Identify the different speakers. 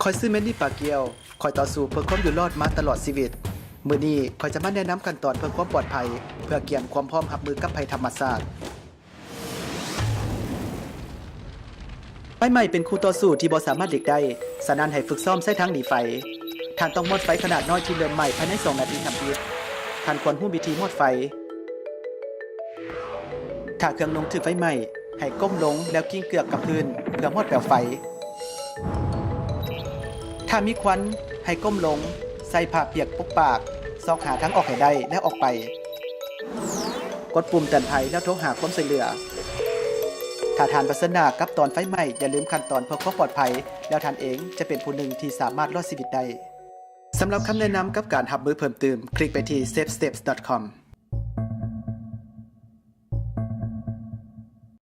Speaker 1: คอยซื้อแมนนี่ปากเกียวคอยต่อสู้เพื่อความอยู่รอดมาตลอดชีวิตมื้อนี้คอยจะมาแนะนำขั้นตอนเพื่อความปลอดภัยเพื่อเกี่ยมความพร้อมรับมือกับภัยธรรมชาติไฟไหม้เป็นคู่ต่อสู้ที่บ่สามารถหลีกได้ฉะนั้นให้ฝึกซ้อมใช้ทางหนีไฟท่านต้องมอดไฟขนาดน้อยที่เริ่มไหม้ภายใน2นาทีทำอิฐท่านควรรู้วิธีมอดไฟถ้าเครื่องลงถือไฟไหม้ให้ก้มลงแล้วกิ้งเกือกกับพื้นเพื่อมอดเปลวไฟถ้ามีควันให้ก้มลงใส่ผ้าเปียกปกปากซอกหาทางออกให้ได้แล้วออกไปกดปุ่มเตือนภัยแล้วโทรหาความช่วยเหลือถ้าท่านเผชิญหน้ากับตอนไฟไหม้อย่าลืมขั้นตอนเพื่อความปลอดภัยแล้วท่านเองจะเป็นผู้หนึ่งที่สามารถรอดชีวิตได้สำหรับคำแนะนำกับการรับมือเพิ่มเติมคลิกไปที่ safesteps.com